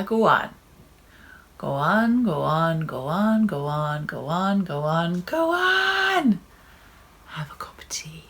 Go on. Go on, go on, go on, go on, go on, go on, go on. Have a cup of tea.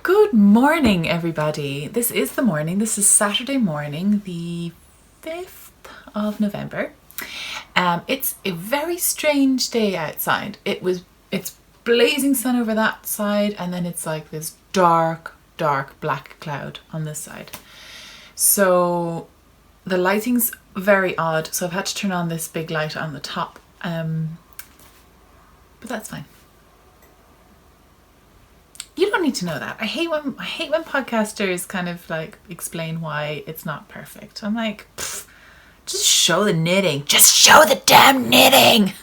Good morning, everybody. This is the morning. This is Saturday morning, the 5th of November. It's a very strange day outside. It's blazing sun over that side, and then it's like this dark black cloud on this side. So the lighting's very odd. So I've had to turn on this big light on the top, but that's fine. You don't need to know that. I hate when podcasters kind of like explain why it's not perfect. I'm like, just show the knitting. Just show the damn knitting.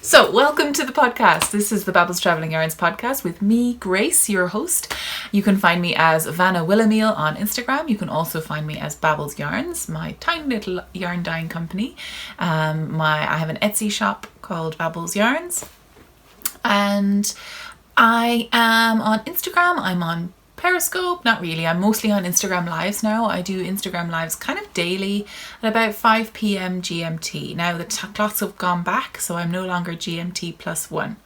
So welcome to the podcast. This is the Babbles Travelling Yarns podcast with me, Grace, your host. You can find me as Vanna Willameel on Instagram. You can also find me as Babbles Yarns, my tiny little yarn dyeing company. I have an Etsy shop called Babbles Yarns. And I am on Instagram, I'm on Periscope, not really, I'm mostly on Instagram Lives now. I do Instagram Lives kind of daily at about 5 p.m. GMT. Now the clocks have gone back, so I'm no longer GMT +1.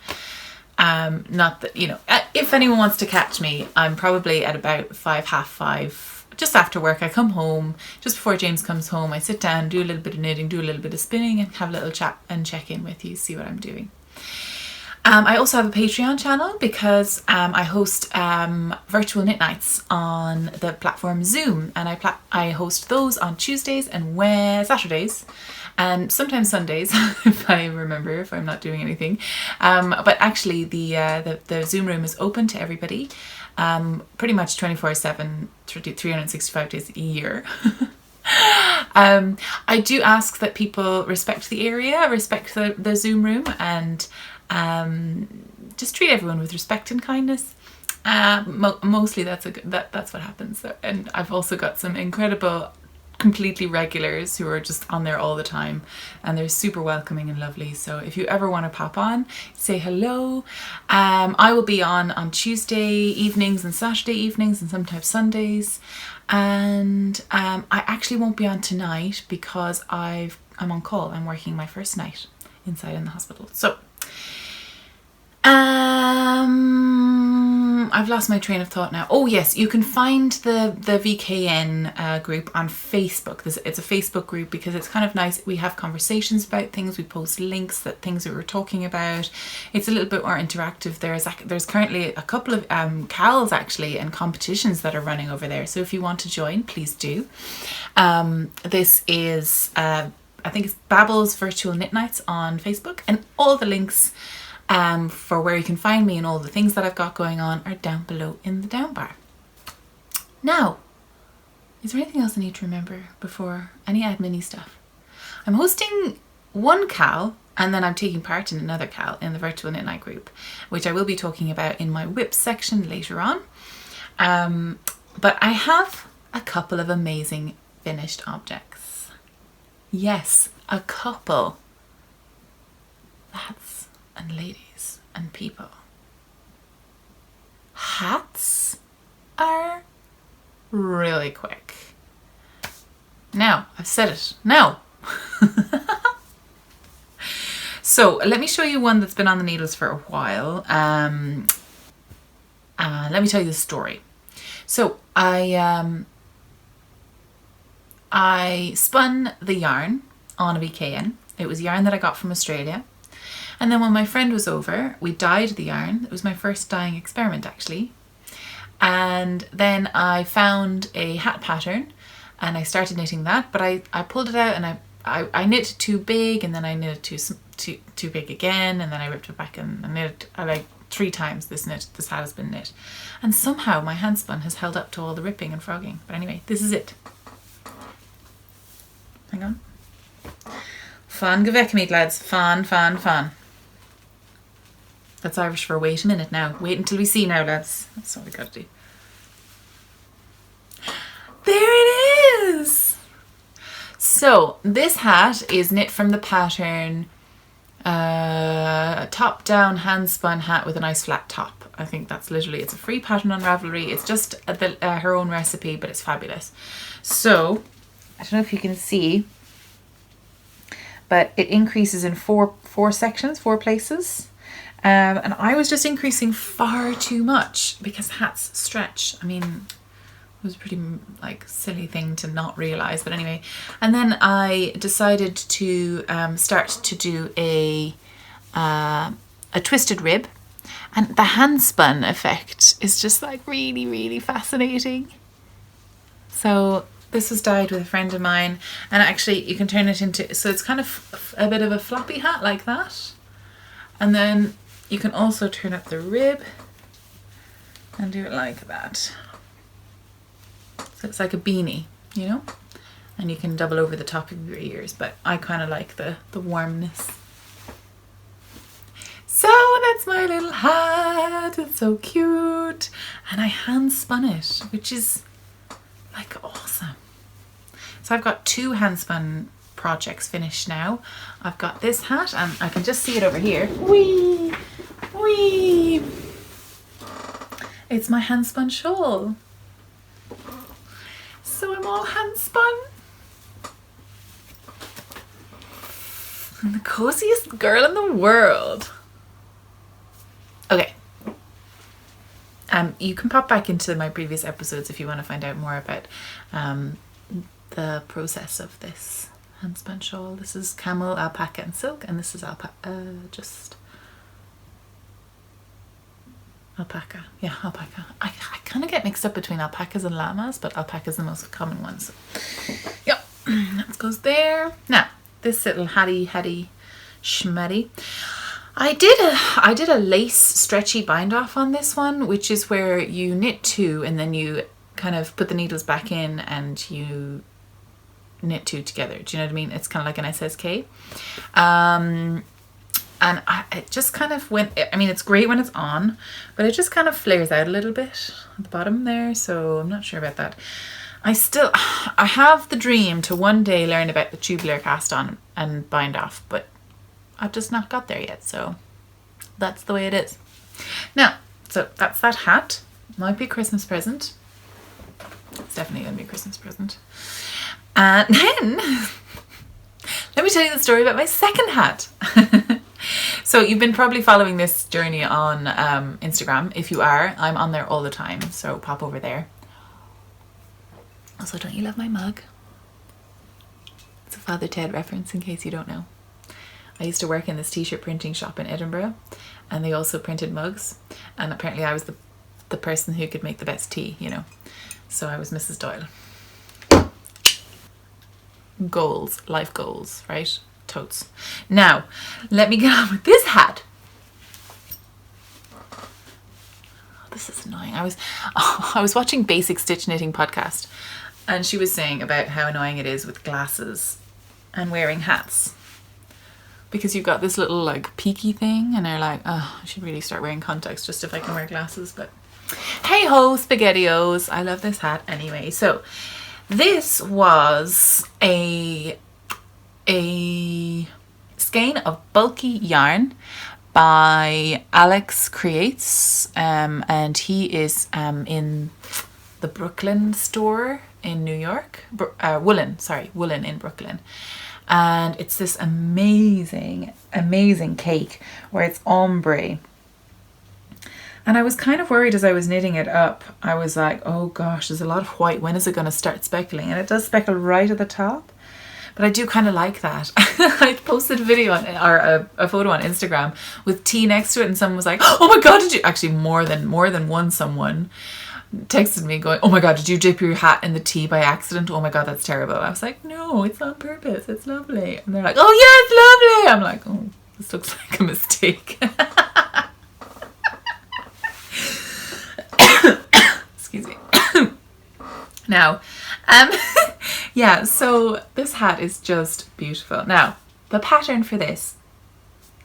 Not that, you know, if anyone wants to catch me, I'm probably at about 5:30, just after work. I come home, just before James comes home, I sit down, do a little bit of knitting, do a little bit of spinning, and have a little chat and check in with you, see what I'm doing. I also have a Patreon channel because I host virtual knit nights on the platform Zoom, and I host those on Tuesdays and Saturdays, and sometimes Sundays if I remember, if I'm not doing anything. But actually the Zoom room is open to everybody, pretty much 24/7, 365 days a year. I do ask that people respect the area, respect the Zoom room, and just treat everyone with respect and kindness. Mostly that's what happens. So, and I've also got some incredible, completely regulars who are just on there all the time, and they're super welcoming and lovely. So if you ever want to pop on, say hello. I will be on Tuesday evenings and Saturday evenings and sometimes Sundays, and I actually won't be on tonight because I'm on call. I'm working my first night inside in the hospital. So I've lost my train of thought now. Oh yes, you can find the VKN group on Facebook. It's a Facebook group because it's kind of nice. We have conversations about things. We post links that things that we're talking about. It's a little bit more interactive. There's currently a couple of KALs actually and competitions that are running over there. So if you want to join, please do. This is I think it's Babbles Virtual Knit Nights on Facebook, and all the links for where you can find me and all the things that I've got going on are down below in the down bar. Now, is there anything else I need to remember before any admin-y stuff? I'm hosting one KAL and then I'm taking part in another KAL in the Virtual Knit Night group, which I will be talking about in my whip section later on. But I have a couple of amazing finished objects. Yes, a couple. That's and ladies and people. Hats are really quick. Now, I've said it. Now. So let me show you one that's been on the needles for a while. Let me tell you the story. So I spun the yarn on a VKN. It was yarn that I got from Australia. And then when my friend was over, we dyed the yarn. It was my first dyeing experiment actually. And then I found a hat pattern and I started knitting that, but I pulled it out and I knit too big, and then I knitted too big again, and then I ripped it back and I knitted like 3 times this hat has been knit. And somehow my hand spun has held up to all the ripping and frogging. But anyway, this is it. Hang on. Fan gevekmeet, lads. Fan. That's Irish for wait a minute now. Wait until we see now, lads. That's what we gotta do. There it is! So, this hat is knit from the pattern a top-down hand-spun hat with a nice flat top. I think that's literally, it's a free pattern on Ravelry. It's just her own recipe, but it's fabulous. So, I don't know if you can see, but it increases in four sections, 4 places. And I was just increasing far too much because hats stretch. I mean, it was a pretty like silly thing to not realize, but anyway. And then I decided to start to do a twisted rib, and the hand spun effect is just like really, really fascinating. So this was dyed with a friend of mine, and actually you can turn it into, so it's kind of a bit of a floppy hat like that. And then you can also turn up the rib and do it like that. So it's like a beanie, you know? And you can double over the top of your ears, but I kind of like the warmness. So that's my little hat. It's so cute. And I hand spun it, which is like awesome. So I've got 2 hand spun projects finished now. I've got this hat, and I can just see it over here. Whee! Whee! It's my hand spun shawl. So I'm all hand spun. I'm the coziest girl in the world. Okay. You can pop back into my previous episodes if you want to find out more about the process of this hand spun shawl. This is camel, alpaca and silk, and this is just alpaca. Yeah, alpaca. I kind of get mixed up between alpacas and llamas, but alpaca is the most common one. So, yep, that goes there. Now, this little hatty schmatty. I did a lace stretchy bind off on this one, which is where you knit 2 and then you kind of put the needles back in and you knit 2 together. Do you know what I mean? It's kind of like an SSK. And it just kind of went, I mean, it's great when it's on, but it just kind of flares out a little bit at the bottom there. So I'm not sure about that. I have the dream to one day learn about the tubular cast on and bind off, but I've just not got there yet. So that's the way it is. Now, so that's that hat. Might be a Christmas present. It's definitely going to be a Christmas present. And then, let me tell you the story about my second hat. So you've been probably following this journey on Instagram. If you are, I'm on there all the time, so pop over there. Also, don't you love my mug? It's a Father Ted reference in case you don't know. I used to work in this t-shirt printing shop in Edinburgh, and they also printed mugs, and apparently I was the person who could make the best tea, you know. So I was Mrs. Doyle. Goals, life goals, right? Totes. Now, let me get on with this hat. Oh, this is annoying. I was watching Basic Stitch Knitting podcast, and she was saying about how annoying it is with glasses and wearing hats. Because you've got this little like peaky thing, and they're like, oh, I should really start wearing contacts just if I can wear glasses. But hey ho, SpaghettiOs. I love this hat anyway. So this was a skein of bulky yarn by Alexcreates, and he is in the Brooklyn store in New York. Woolyn in Brooklyn. And it's this amazing cake where it's ombre. And I was kind of worried as I was knitting it up. I was like, oh gosh, there's a lot of white. When is it going to start speckling? And it does speckle right at the top. But I do kind of like that. I posted a video or a photo on Instagram with tea next to it, and someone was like, oh my God, did you? Actually, more than one someone texted me going, oh my God, did you dip your hat in the tea by accident? Oh my God, that's terrible. I was like, no, it's on purpose. It's lovely. And they're like, oh yeah, it's lovely. I'm like, oh, this looks like a mistake. Excuse me. Now, yeah, so this hat is just beautiful. Now, the pattern for this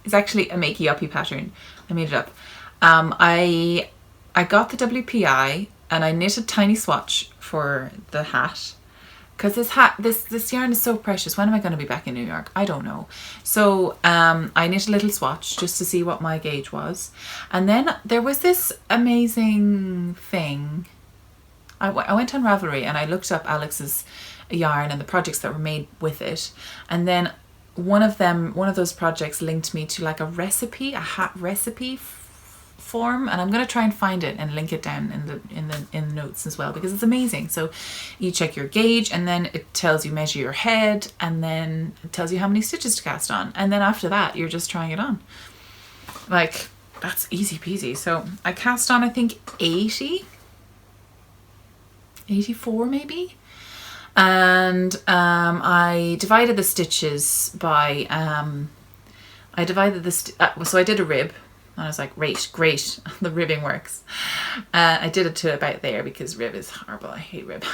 is actually a makey-uppy pattern. I made it up. I got the WPI and I knit a tiny swatch for the hat, because this yarn is so precious. When am I going to be back in New York? I don't know. So I knit a little swatch just to see what my gauge was. And then there was this amazing thing. I went on Ravelry and I looked up Alex's yarn and the projects that were made with it. And then one of those projects linked me to like a hat recipe form, and I'm going to try and find it and link it down in the notes as well, because it's amazing. So you check your gauge, and then it tells you measure your head, and then it tells you how many stitches to cast on, and then after that you're just trying it on. Like, that's easy peasy. So I cast on, I think 84 maybe, and I divided the stitches by so I did a rib. And I was like, great, the ribbing works. I did it to about there because rib is horrible. I hate rib.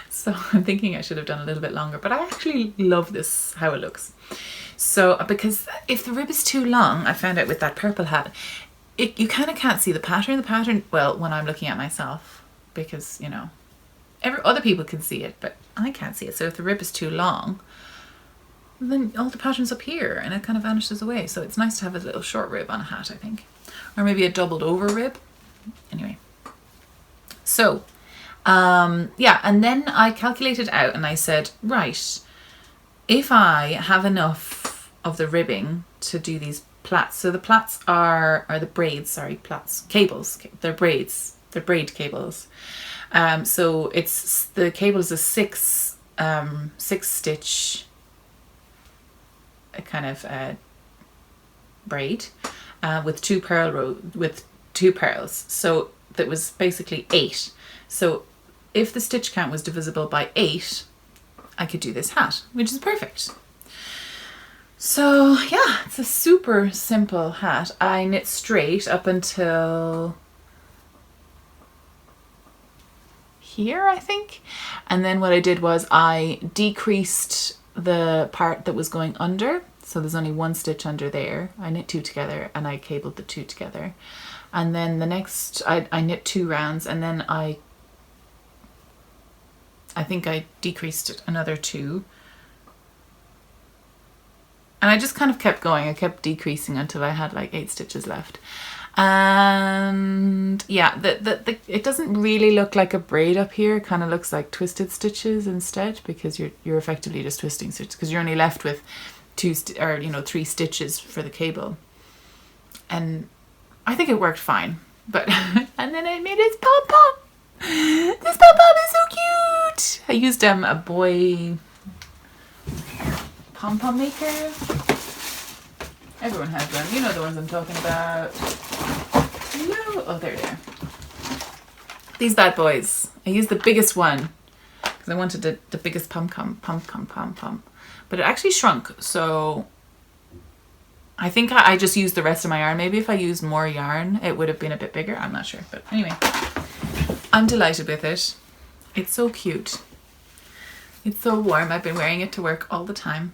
So I'm thinking I should have done a little bit longer, but I actually love this, how it looks. So, because if the rib is too long, I found out with that purple hat, you kind of can't see the pattern. Well, when I'm looking at myself, because, you know, other people can see it, but I can't see it. So if the rib is too long, then all the pattern's up here and it kind of vanishes away. So it's nice to have a little short rib on a hat, I think. Or maybe a doubled over rib. Anyway. So, yeah, and then I calculated out and I said, right, if I have enough of the ribbing to do these plaits. So the plaits are the braids, sorry, plaits, cables. They're braids. They're braid cables. So the cable is a six stitch kind of braid with two pearls, so that was basically 8. So if the stitch count was divisible by 8, I could do this hat, which is perfect. So yeah, it's a super simple hat. I knit straight up until here, I think, and then what I did was I decreased the part that was going under, so there's only one stitch under there. I knit 2 together and I cabled the 2 together, and then the next I knit 2 rounds, and then I think I decreased it another 2, and I just kind of kept going. I kept decreasing until I had like 8 stitches left. And yeah, it doesn't really look like a braid up here. It kind of looks like twisted stitches instead, because you're effectively just twisting stitches, because you're only left with 3 stitches for the cable, and I think it worked fine. But and then I made this pom pom. This pom pom is so cute. I used a boy pom pom maker. Everyone has them. You know the ones I'm talking about. Hello. Oh, there they are. These bad boys. I used the biggest one because I wanted the biggest pom pom. But it actually shrunk, so I think I just used the rest of my yarn. Maybe if I used more yarn, it would have been a bit bigger. I'm not sure. But anyway, I'm delighted with it. It's so cute. It's so warm. I've been wearing it to work all the time.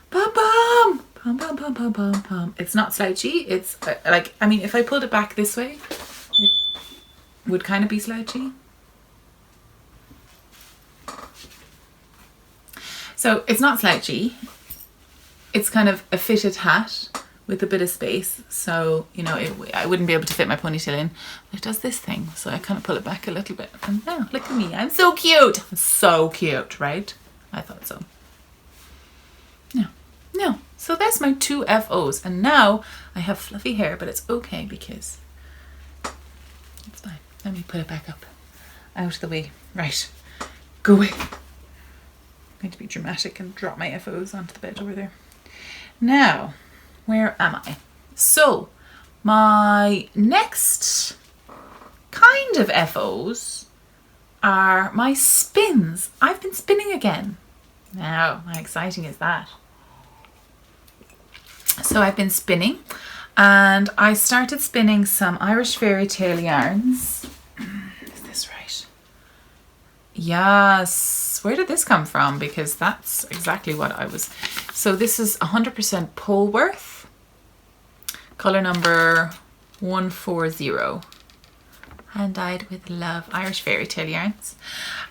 Pom pom! Pom pom pom pom pom pom. It's not slouchy. It's like, I mean, if I pulled it back this way, it would kind of be slouchy. So it's not slouchy. It's kind of a fitted hat with a bit of space. So, you know, I wouldn't be able to fit my ponytail in. It does this thing. So I kind of pull it back a little bit. And now, look at me. I'm so cute. I'm so cute, right? I thought so. No. So that's my 2 FOs. And now I have fluffy hair, but it's okay because it's fine. Let me put it back up. Out of the way. Right. Go away. I'm going to be dramatic and drop my FOs onto the bed over there. Now, where am I? So, my next kind of FOs are my spins. I've been spinning again. Now, how exciting is that? So I've been spinning, and I started spinning some Irish fairy tale yarns. Is this right? Yes. Where did this come from? Because that's exactly what I was. So this is 100% Polworth, color number 140. Hand dyed with love, Irish fairy tale yarns.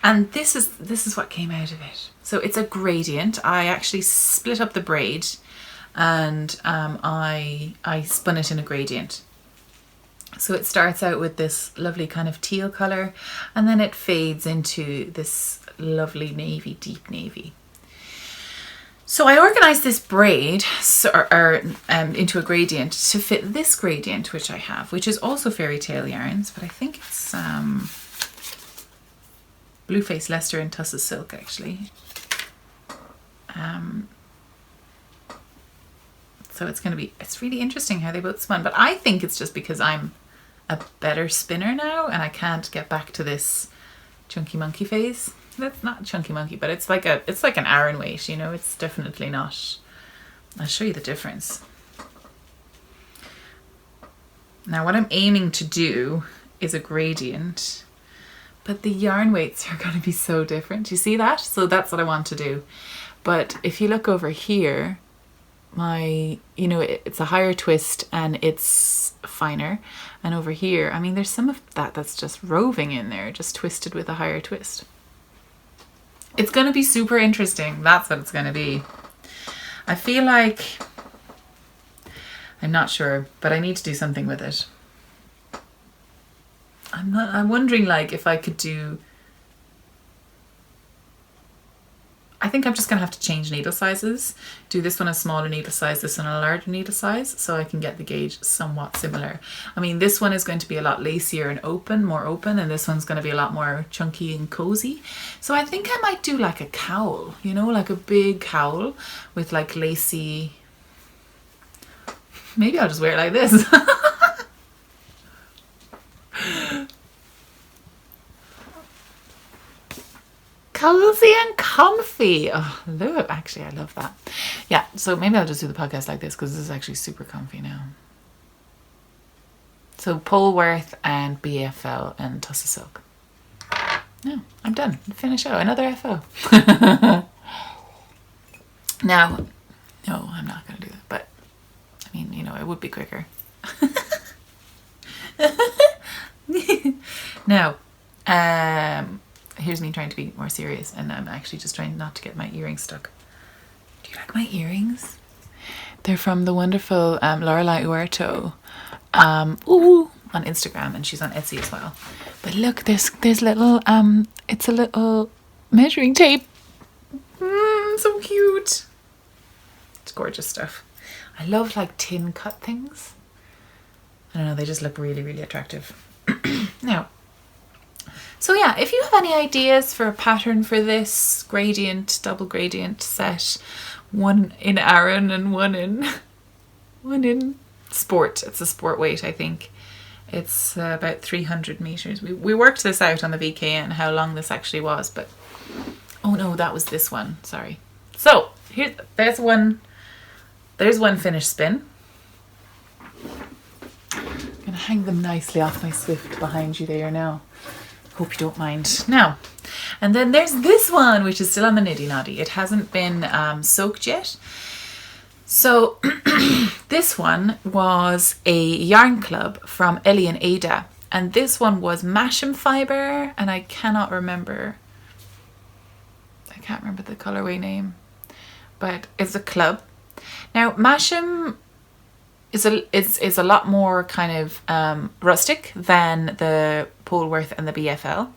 And this is what came out of it. So it's a gradient. I actually split up the braid, and I spun it in a gradient. So it starts out with this lovely kind of teal color, and then it fades into this lovely navy, deep navy. So I organized this braid into a gradient to fit this gradient, which I have, which is also fairy tale yarns, but I think it's Blueface Leicester and Tussled Silk, actually. So it's really interesting how they both spun, but I think it's just because I'm a better spinner now and I can't get back to this chunky monkey phase. That's not chunky monkey, but it's like an Aran weight, you know. It's definitely not. I'll show you the difference. Now what I'm aiming to do is a gradient, but the yarn weights are going to be so different. You see that? So that's what I want to do. But if you look over here, it's a higher twist and it's finer, and over here, I mean, there's some of that's just roving in there, just twisted with a higher twist. It's going to be super interesting. That's what it's going to be. I feel like, I'm not sure, but I need to do something with it. I'm wondering, like, if I could do, I think I'm just going to have to change needle sizes. Do this one a smaller needle size, this one a larger needle size, so I can get the gauge somewhat similar. I mean, this one is going to be a lot lacier and more open, and this one's going to be a lot more chunky and cozy. So I think I might do like a cowl, you know, like a big cowl with like lacy. Maybe I'll just wear it like this. Cozy and comfy. Oh, look, actually, I love that. Yeah, so maybe I'll just do the podcast like this because this is actually super comfy now. So Polworth and BFL and Tussled Silk. No, I'm done. Finish out another FO. Now, no, I'm not going to do that. But I mean, you know, it would be quicker. Now, here's me trying to be more serious, and I'm actually just trying not to get my earrings stuck. Do you like my earrings? They're from the wonderful Lorelei Huerto on Instagram, and she's on Etsy as well. But look, there's little it's a little measuring tape. So cute. gorgeous stuff. I love like tin cut things. I don't know, they just look really, really attractive. Now, so yeah, if you have any ideas for a pattern for this gradient, double gradient set, one in Aran and one in Sport. It's a sport weight, I think. It's about 300 meters. We worked this out on the VKN, how long this actually was, but oh no, that was this one, sorry. So there's one finished spin. I'm gonna hang them nicely off my Swift behind you there now. Hope you don't mind. Now, and then there's this one, which is still on the niddy noddy. It hasn't been soaked yet. So this one was a yarn club from Ellie and Ada, and this one was Masham fiber, and I can't remember the colorway name, but it's a club. Now Masham is a lot more kind of rustic than the Polworth and the BFL.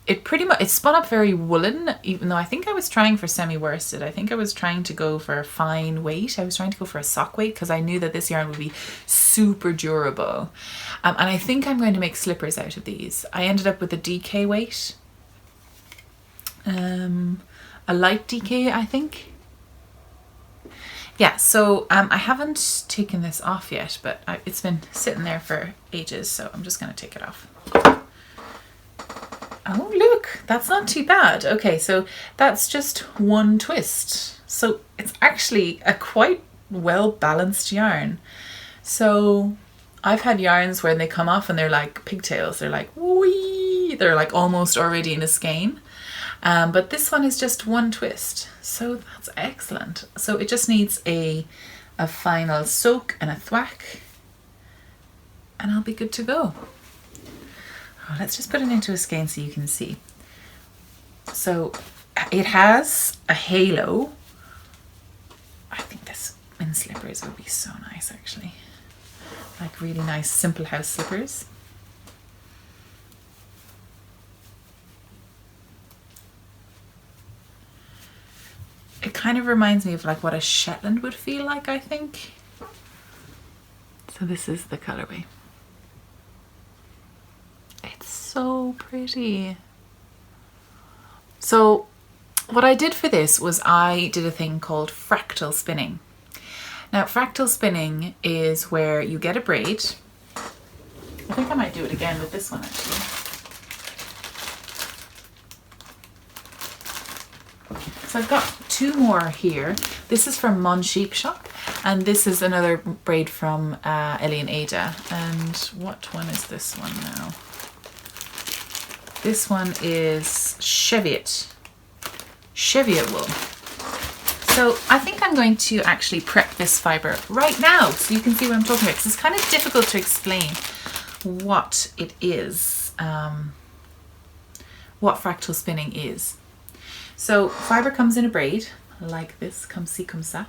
It spun up very woolen, even though I think I was trying for semi-worsted. I think I was trying to go for a fine weight. I was trying to go for a sock weight because I knew that this yarn would be super durable. And I think I'm going to make slippers out of these. I ended up with a DK weight. A light DK, I think. Yeah, so I haven't taken this off yet, but it's been sitting there for ages, so I'm just going to take it off. Oh, look, that's not too bad. Okay, so that's just one twist. So it's actually a quite well balanced yarn. So I've had yarns where they come off and they're like pigtails. They're like, wee, they're like almost already in a skein. But this one is just one twist. So that's excellent. So it just needs a final soak and a thwack, and I'll be good to go. Let's just put it into a skein so you can see. So it has a halo. I think this in slippers would be so nice, actually. Like really nice simple house slippers. It kind of reminds me of like what a Shetland would feel like, I think. So this is the colorway. It's so pretty. So what I did for this was I did a thing called fractal spinning. Now fractal spinning is where you get a braid. I think I might do it again with this one actually. So I've got two more here. This is from Mon Sheep Shop, and this is another braid from Ellie and Ada. And what one is this one now? This one is Cheviot wool. So I think I'm going to actually prep this fibre right now so you can see what I'm talking about, because it's kind of difficult to explain what it is, what fractal spinning is. So fibre comes in a braid like this, comme ci, comme ça.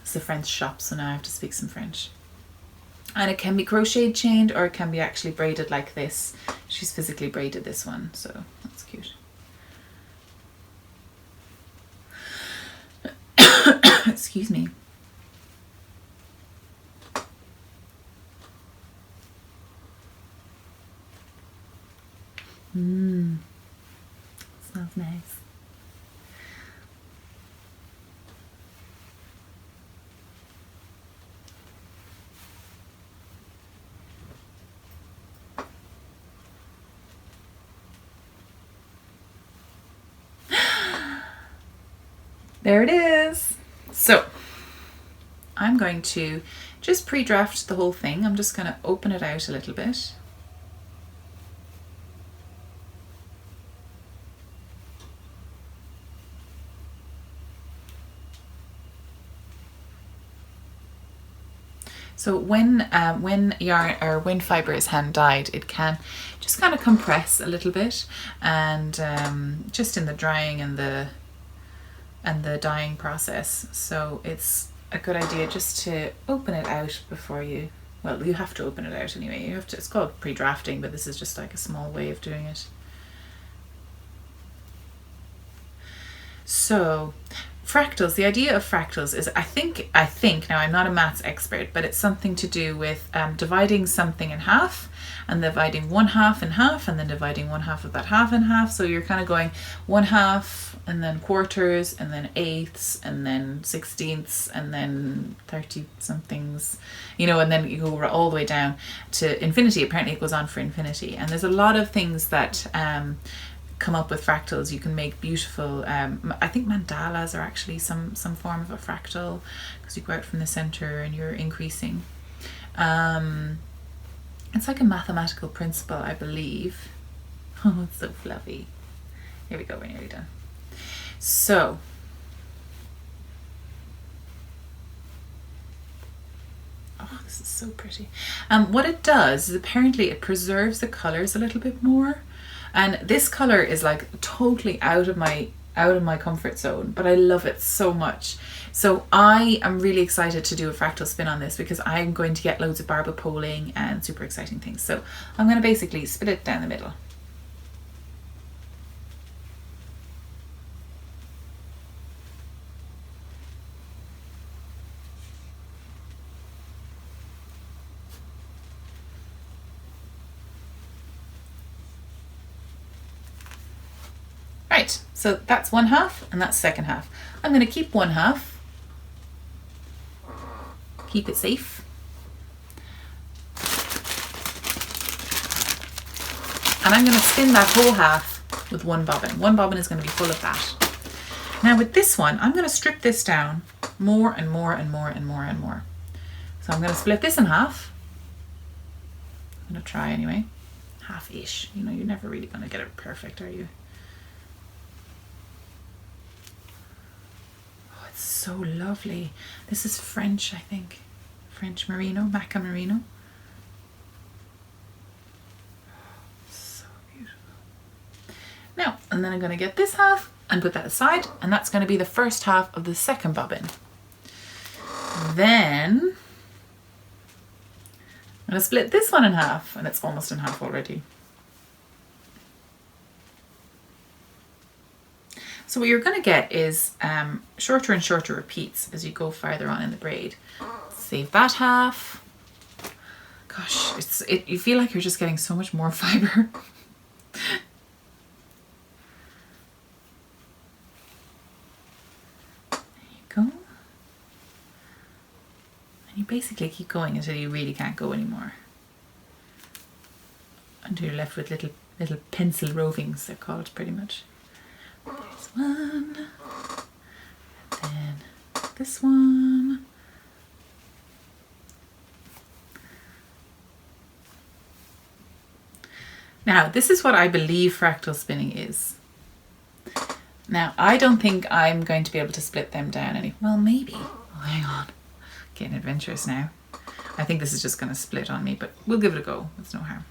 It's a French shop, so now I have to speak some French. And it can be crochet chained, or it can be actually braided like this. She's physically braided this one, so that's cute. Excuse me. Smells nice. There it is. So I'm going to just pre-draft the whole thing. I'm just going to open it out a little bit. So when yarn or when fibre is hand dyed, it can just kind of compress a little bit, and just in the drying and the dyeing process. So it's a good idea just to open it out before you, well, you have to open it out anyway. You have to, it's called pre-drafting, but this is just like a small way of doing it. So fractals, the idea of fractals is, I think, now I'm not a maths expert, but it's something to do with dividing something in half and dividing one half in half and then dividing one half of that half in half. So you're kind of going one half and then quarters and then eighths and then sixteenths and then 30 somethings, you know, and then you go all the way down to infinity. Apparently it goes on for infinity. And there's a lot of things that come up with fractals. You can make beautiful, I think mandalas are actually some form of a fractal, because you go out from the center and you're increasing. It's like a mathematical principle, I believe. Oh, it's so fluffy. Here we go, we're nearly done. So, oh, this is so pretty. What it does is apparently it preserves the colors a little bit more. And this color is like totally out of my comfort zone, but I love it so much. So I am really excited to do a fractal spin on this, because I'm going to get loads of barbel poling and super exciting things. So I'm going to basically split it down the middle. Right, so that's one half and that's second half. I'm going to keep one half, keep it safe. And I'm going to spin that whole half with one bobbin. One bobbin is going to be full of that. Now with this one, I'm going to strip this down more and more and more and more and more. So I'm going to split this in half. I'm going to try anyway. Half-ish. You know, you're never really going to get it perfect, are you? So lovely. This is French, I think. French merino, maca merino. So beautiful. Now, and then I'm going to get this half and put that aside, and that's going to be the first half of the second bobbin. Then I'm going to split this one in half, and it's almost in half already. So what you're going to get is shorter and shorter repeats as you go farther on in the braid. Save that half. Gosh, you feel like you're just getting so much more fibre. There you go. And you basically keep going until you really can't go anymore. Until you're left with little pencil rovings, they're called, pretty much. There's one, and then this one. Now, this is what I believe fractal spinning is. Now, I don't think I'm going to be able to split them down any. Well, maybe. Oh, hang on. Getting adventurous now. I think this is just going to split on me, but we'll give it a go. It's no harm.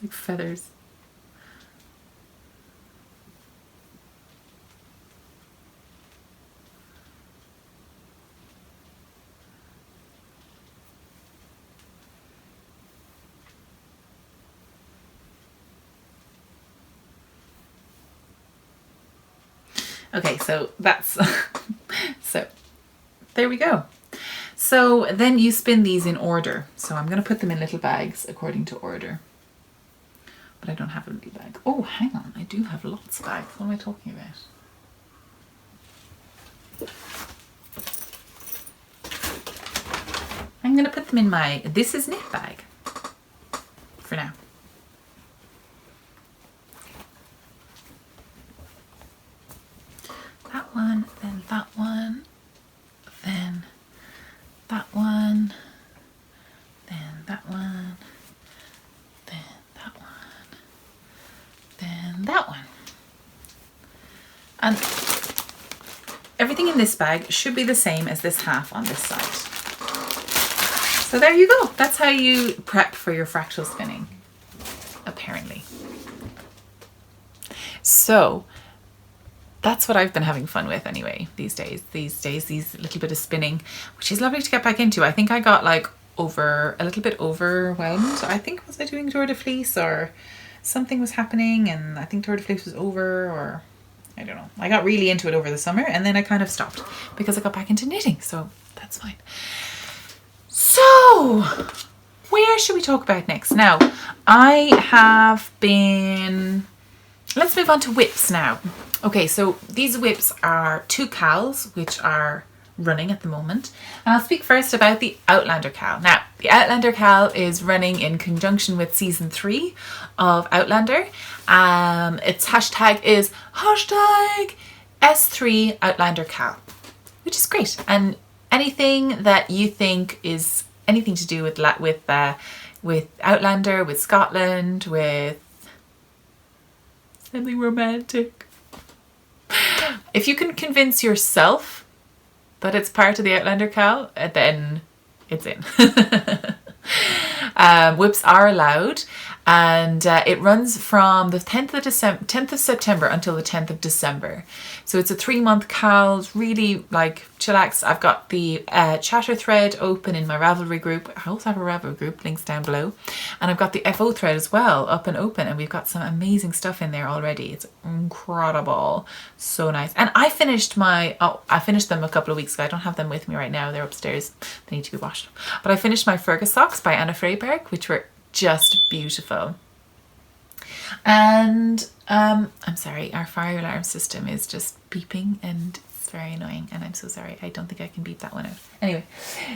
Like feathers. Okay, so that's so there we go. So then you spin these in order. So I'm going to put them in little bags according to order. But I don't have a little bag. Oh, hang on. I do have lots of bags. What am I talking about? I'm going to put them in my This Is Knit bag for now. That one, then that one, then that one, then that one, then that one, then that one. And everything in this bag should be the same as this half on this side. So there you go. That's how you prep for your fractal spinning, apparently. So that's what I've been having fun with anyway these days, these little bit of spinning, which is lovely to get back into. I think I got like a little bit overwhelmed. I think, was I doing Tour de Fleece or something was happening, and I think Tour de Fleece was over, or I don't know. I got really into it over the summer and then I kind of stopped because I got back into knitting, so that's fine. So where should we talk about next? Now, let's move on to whips now. Okay, so these whips are 2 KALs, which are running at the moment. And I'll speak first about the Outlander KAL. Now, the Outlander KAL is running in conjunction with season 3 of Outlander. Its hashtag is #S3 Outlander KAL, which is great. And anything that you think is anything to do with Outlander, with Scotland, with something romantic. If you can convince yourself that it's part of the Outlander KAL, then it's in. Whips are allowed, and it runs from the 10th of September until the 10th of December. So it's a 3-month KAL. It's really like chillax. I've got the chatter thread open in my Ravelry group. I also have a Ravelry group, links down below. And I've got the FO thread as well, up and open, and we've got some amazing stuff in there already. It's incredible. So nice. And I finished them a couple of weeks ago. I don't have them with me right now. They're upstairs. They need to be washed. But I finished my Fergus socks by Anna Freyberg, which were just beautiful. And I'm sorry, our fire alarm system is just beeping and it's very annoying, and I'm so sorry. I don't think I can beep that one out. Anyway,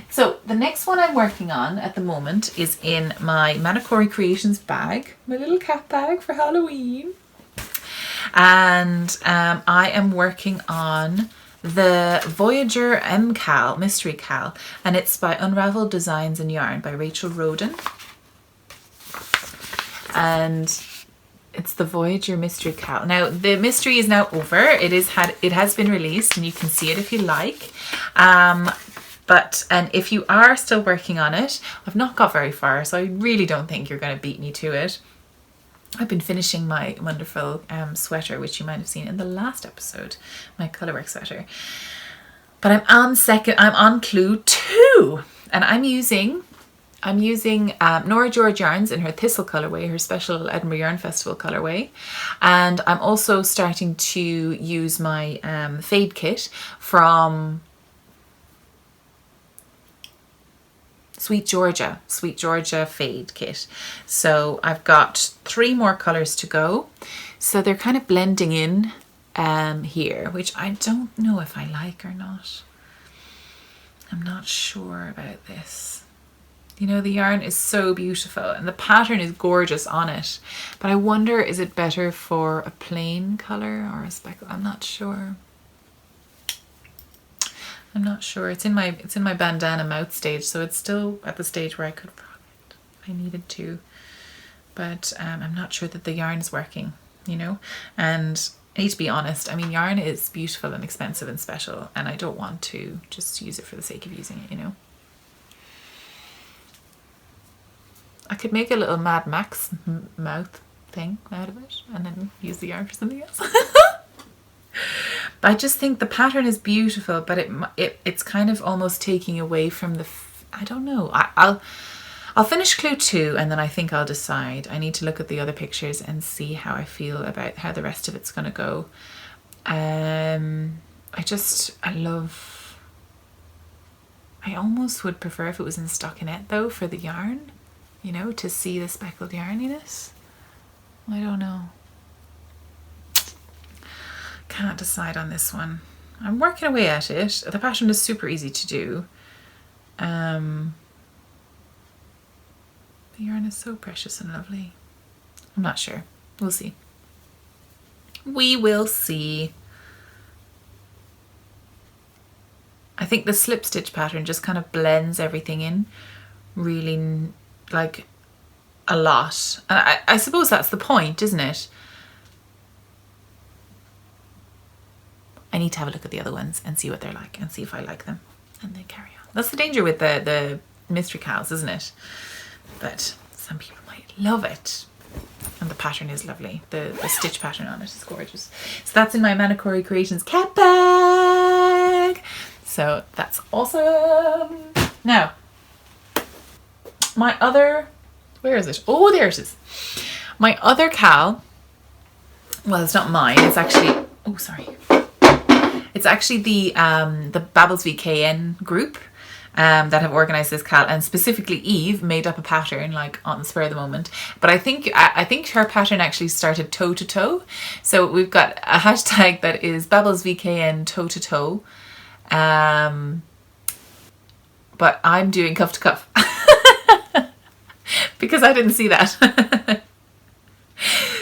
so the next one I'm working on at the moment is in my Manacori Creations bag, my little cat bag for Halloween. And I am working on the Voyager MKAL, Mystery KAL, and it's by Unraveled Designs and Yarn by Rachel Roden. And it's the Voyager Mystery KAL. Now, the mystery is now over. It has been released, and you can see it if you like. And if you are still working on it, I've not got very far, so I really don't think you're going to beat me to it. I've been finishing my wonderful sweater, which you might have seen in the last episode, my Colourwork sweater. But I'm on clue 2, and I'm using Nora George yarns in her Thistle colourway, her special Edinburgh Yarn Festival colourway. And I'm also starting to use my fade kit from Sweet Georgia fade kit. So I've got 3 more colours to go. So they're kind of blending in here, which I don't know if I like or not. I'm not sure about this. You know, the yarn is so beautiful and the pattern is gorgeous on it. But I wonder, is it better for a plain colour or a speckle? I'm not sure. I'm not sure. It's in my bandana mouth stage, so it's still at the stage where I could rock it if I needed to. But I'm not sure that the yarn is working, you know? And I need to be honest, I mean, yarn is beautiful and expensive and special, and I don't want to just use it for the sake of using it, you know? I could make a little Mad Max mouth thing out of it and then use the yarn for something else. But I just think the pattern is beautiful, but it's kind of almost taking away from I don't know. I'll finish clue 2 and then I think I'll decide. I need to look at the other pictures and see how I feel about how the rest of it's going to go. I almost would prefer if it was in stockinette though for the yarn. You know, to see the speckled yarniness. I don't know. Can't decide on this one. I'm working away at it. The pattern is super easy to do. The yarn is so precious and lovely. I'm not sure. We'll see. We will see. I think the slip stitch pattern just kind of blends everything in really like a lot, and I suppose that's the point, isn't it? I need to have a look at the other ones and see what they're like and see if I like them, and then carry on. That's the danger with the mystery KALs, isn't it? But some people might love it, and the pattern is lovely. The stitch pattern on it is gorgeous. So that's in my Manacori Creations cat bag. So that's awesome. Now, my other, where is it? Oh, there it is. My other KAL, well, it's not mine. It's actually, oh, sorry. It's actually the Babbles VKN group that have organized this KAL, and specifically Eve made up a pattern like on the spur of the moment. But I think her pattern actually started toe to toe. So we've got a hashtag that is Babbles VKN toe to toe. But I'm doing cuff to cuff because I didn't see that.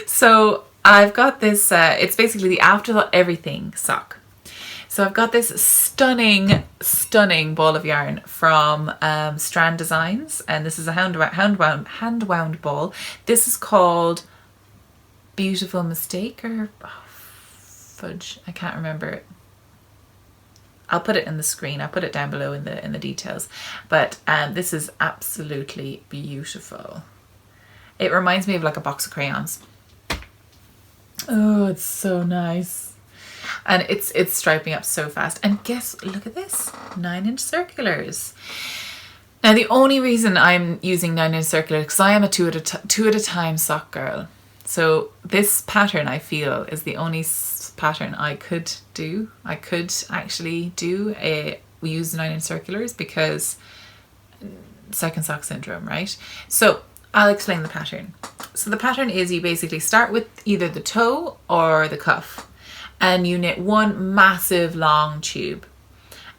So I've got this, it's basically the Afterthought Everything sock. So I've got this stunning ball of yarn from Strand Designs, and this is a hand wound ball. This is called Beautiful Mistake, or fudge, I can't remember it. I'll put it in the screen. I'll put it down below in the details. But this is absolutely beautiful. It reminds me of like a box of crayons. Oh, it's so nice. And it's striping up so fast. And look at this, 9-inch circulars. Now the only reason I'm using 9-inch circulars because I am a two at a time sock girl. So this pattern, I feel, is the only pattern I could do. I could actually do we use 9-inch circulars because second sock syndrome, right? So I'll explain the pattern. So the pattern is you basically start with either the toe or the cuff, and you knit one massive long tube,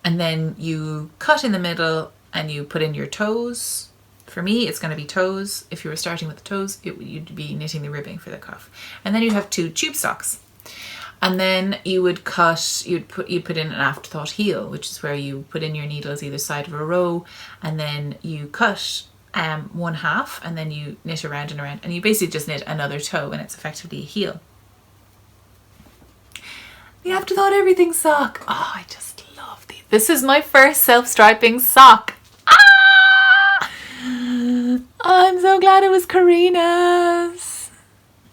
and then you cut in the middle and you put in your toes. For me, it's going to be toes. If you were starting with the toes, you'd be knitting the ribbing for the cuff, and then you'd have 2 tube socks. And then you would cut, you'd put in an afterthought heel, which is where you put in your needles either side of a row, and then you cut one half, and then you knit around and around, and you basically just knit another toe, and it's effectively a heel. The Afterthought Everything sock. Oh, I just love these. This is my first self-striping sock. Ah! I'm so glad it was Karina's.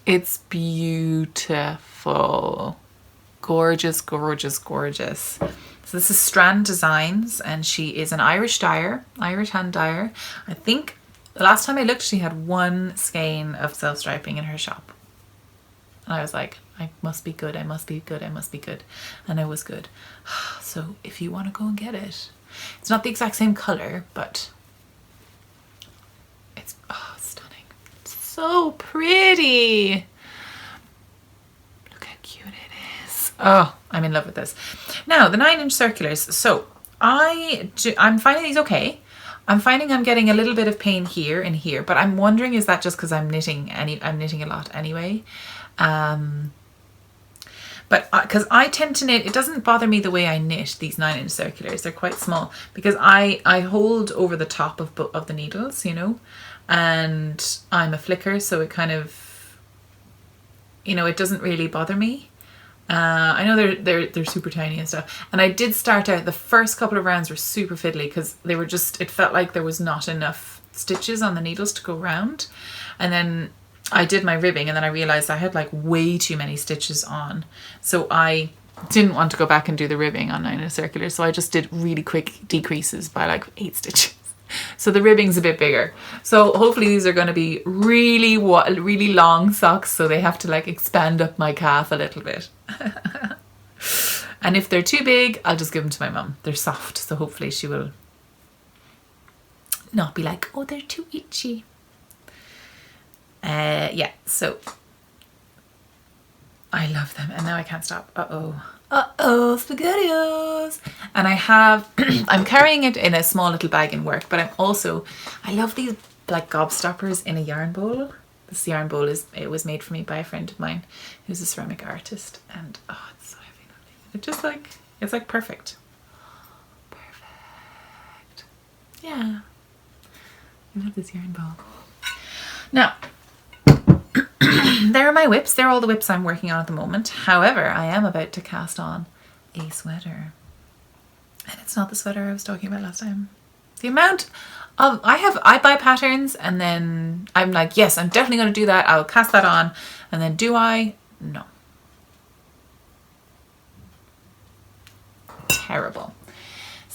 It's beautiful. Gorgeous, gorgeous, gorgeous. So this is Strand Designs, and she is an Irish dyer, Irish hand dyer. I think the last time I looked, she had 1 skein of self-striping in her shop. And I was like, I must be good, I must be good, I must be good. And I was good. So if you want to go and get it, it's not the exact same color, but it's stunning. It's so pretty. Look how cute it is. Oh, I'm in love with this. Now, the 9-inch circulars. So I'm finding these okay. I'm finding I'm getting a little bit of pain here and here, but I'm wondering, is that just because I'm knitting a lot anyway? But because I tend to knit, it doesn't bother me the way I knit these 9-inch circulars. They're quite small because I hold over the top of the needles, you know, and I'm a flicker, so it kind of, you know, it doesn't really bother me. I know they're super tiny and stuff, and I did start out, the first couple of rounds were super fiddly because they were just, it felt like there was not enough stitches on the needles to go round, and then I did my ribbing and then I realized I had like way too many stitches on, so I didn't want to go back and do the ribbing on 9-inch circulars, so I just did really quick decreases by like 8 stitches. So the ribbing's a bit bigger. So hopefully these are going to be really long socks, so they have to like expand up my calf a little bit. And if they're too big, I'll just give them to my mum. They're soft, so hopefully she will not be like, oh, they're too itchy. Yeah, so I love them, and now I can't stop. SpaghettiOs. And I have I'm carrying it in a small little bag in work, but I love these like gobstoppers in a yarn bowl. This yarn bowl it was made for me by a friend of mine who's a ceramic artist, and it's so heavy. It just like, it's like perfect. Yeah, I love this yarn bowl. Now there are my whips. They're all the whips I'm working on at the moment. However, I am about to cast on a sweater, and it's not the sweater I was talking about last time. The amount of I buy patterns and then I'm like, yes, I'm definitely going to do that. I'll cast that on, and then do I? No. Terrible.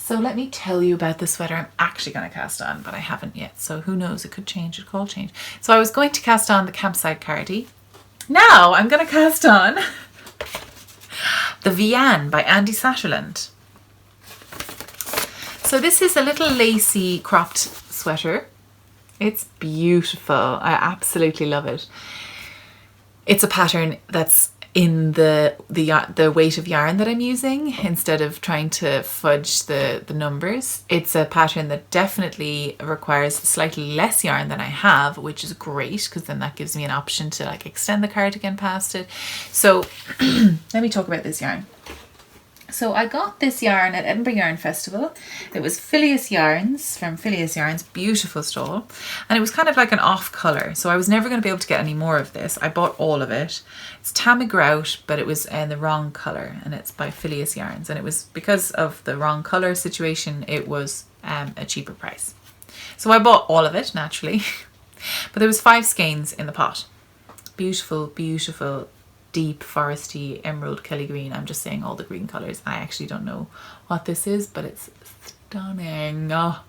So let me tell you about the sweater I'm actually going to cast on, but I haven't yet. So who knows? It could change. It could all change. So I was going to cast on the campsite cardi. Now I'm going to cast on the Vianne by Andi Saturland. So this is a little lacy cropped sweater. It's beautiful. I absolutely love it. It's a pattern that's in the weight of yarn that I'm using instead of trying to fudge the numbers. It's a pattern that definitely requires slightly less yarn than I have, which is great because then that gives me an option to like extend the cardigan past it. So let me talk about this yarn. So I got this yarn at Edinburgh Yarn Festival. It was Philias Yarns from Philias Yarns, beautiful stall. And it was kind of like an off colour. So I was never going to be able to get any more of this. I bought all of it. It's Tamegrout, but it was in the wrong colour. And it's by Philias Yarns. And it was because of the wrong colour situation, it was a cheaper price. So I bought all of it, naturally. But there was 5 skeins in the pot. Beautiful, beautiful, deep foresty emerald Kelly green. I'm just saying all the green colors. I actually don't know what this is, but it's stunning. Oh.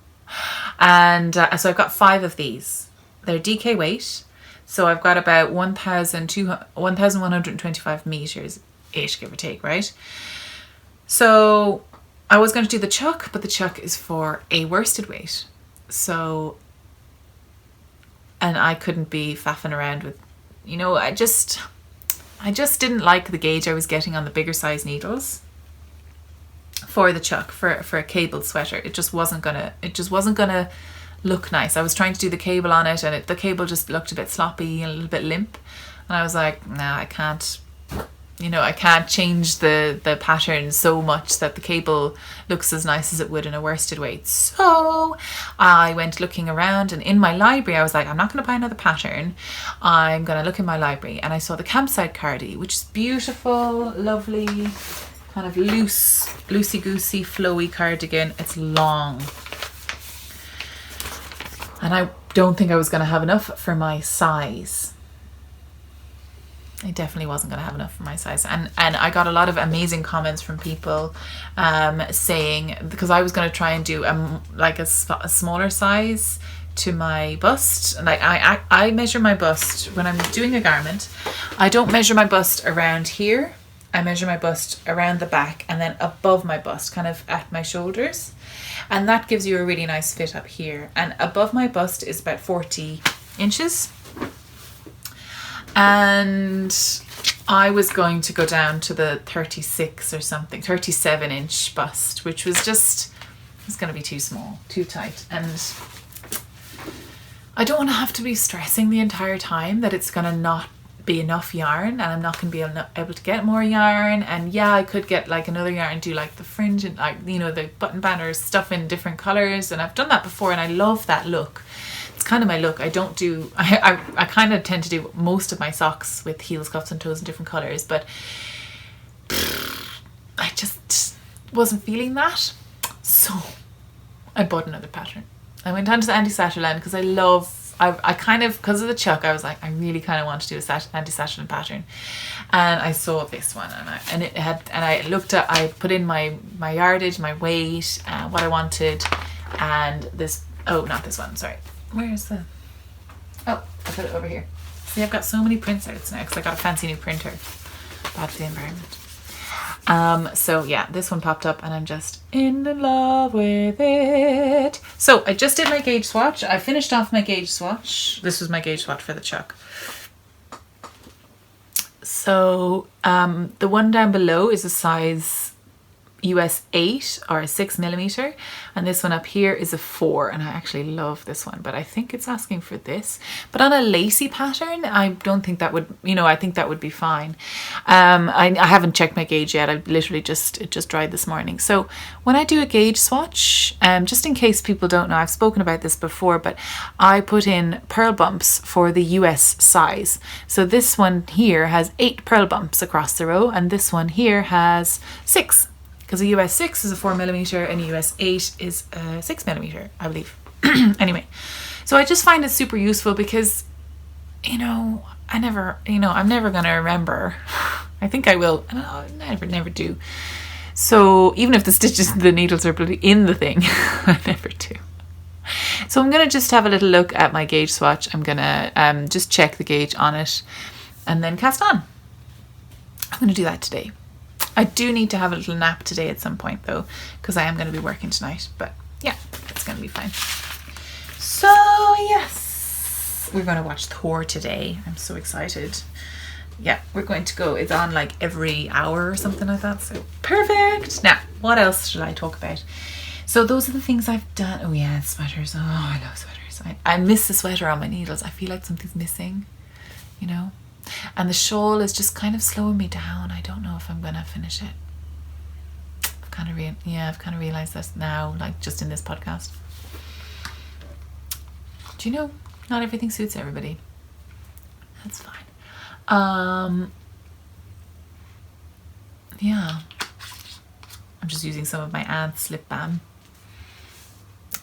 And so I've got 5 of these. They're DK weight, so I've got about 1,125 meters ish, give or take, right? So I was going to do the chuck, but the chuck is for a worsted weight, so, and I couldn't be faffing around with, you know, I just didn't like the gauge I was getting on the bigger size needles for the chuck, for a cabled sweater. It just wasn't gonna look nice. I was trying to do the cable on it, and the cable just looked a bit sloppy and a little bit limp. And I was like, nah, I can't, you know, I can't change the pattern so much that the cable looks as nice as it would in a worsted weight. So I went looking around, and in my library I was like, I'm not going to buy another pattern. I'm going to look in my library, and I saw the campsite cardi, which is beautiful, lovely, kind of loosey-goosey, flowy cardigan. It's long. And I don't think I was going to have enough for my size. I definitely wasn't going to have enough for my size, and I got a lot of amazing comments from people saying, because I was going to try and do a smaller size to my bust. Like I measure my bust when I'm doing a garment. I don't measure my bust around here. I measure my bust around the back and then above my bust, kind of at my shoulders, and that gives you a really nice fit up here. And above my bust is about 40 inches. And I was going to go down to the 36 or something, 37 inch bust, which was just, it's going to be too small, too tight. And I don't want to have to be stressing the entire time that it's going to not be enough yarn, and I'm not going to be able to get more yarn. And yeah, I could get like another yarn, do like the fringe and like, you know, the button banners, stuff in different colors. And I've done that before, and I love that look. It's kind of my look. I kind of tend to do most of my socks with heels, cuffs and toes in different colors, but I just wasn't feeling that. So I bought another pattern. I went on to the Andi Saturland because I kind of, because of the chuck, I was like, I really kind of want to do a Andi Saturland pattern. And I saw this one, and I looked at, I put in my yardage, my weight, what I wanted, and this, oh, not this one, sorry. Where's the, oh, I put it over here. See, I've got so many prints outs now because I got a fancy new printer. Bad for the environment. So yeah, this one popped up and I'm just in love with it. So I just did my gauge swatch. I finished off my gauge swatch. This was my gauge swatch for the chuck. So the one down below is a size US 8 or a 6mm, and this one up here is a 4, and I actually love this one, but I think it's asking for this. But on a lacy pattern, I don't think that would, you know, I think that would be fine. I haven't checked my gauge yet. I literally it just dried this morning. So when I do a gauge swatch, just in case people don't know, I've spoken about this before, but I put in purl bumps for the US size. So this one here has 8 purl bumps across the row, and this one here has 6. Because a US 6 is a 4mm and a US 8 is a 6mm, I believe. Anyway, so I just find it super useful because, you know, I'm never going to remember. I think I will. I never do. So even if the needles are bloody in the thing, I never do. So I'm going to just have a little look at my gauge swatch. I'm going to just check the gauge on it and then cast on. I'm going to do that today. I do need to have a little nap today at some point though, because I am going to be working tonight. But yeah, it's going to be fine. So yes, we're going to watch Thor today. I'm so excited. Yeah, we're going to go. It's on like every hour or something like that. So perfect. Now, what else should I talk about? So those are the things I've done. Oh yeah, sweaters. Oh, I love sweaters. I miss the sweater on my needles. I feel like something's missing, you know. And the shawl is just kind of slowing me down. I don't know if I'm gonna finish it. I've kind of realized this now, like just in this podcast. Do you know, not everything suits everybody. That's fine. Yeah. I'm just using some of my aunt's lip balm.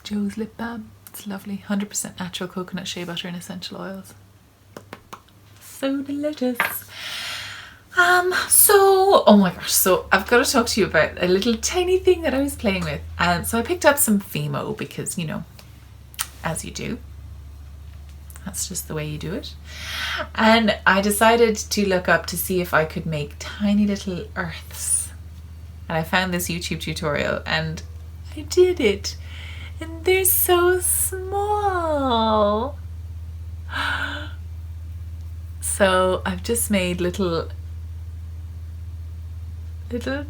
Joe's lip balm. It's lovely. 100% natural coconut shea butter and essential oils. So delicious. Oh my gosh, so I've got to talk to you about a little tiny thing that I was playing with. So I picked up some Fimo because, you know, as you do. That's just the way you do it. And I decided to look up to see if I could make tiny little earths. And I found this YouTube tutorial and I did it. And they're so small. So I've just made little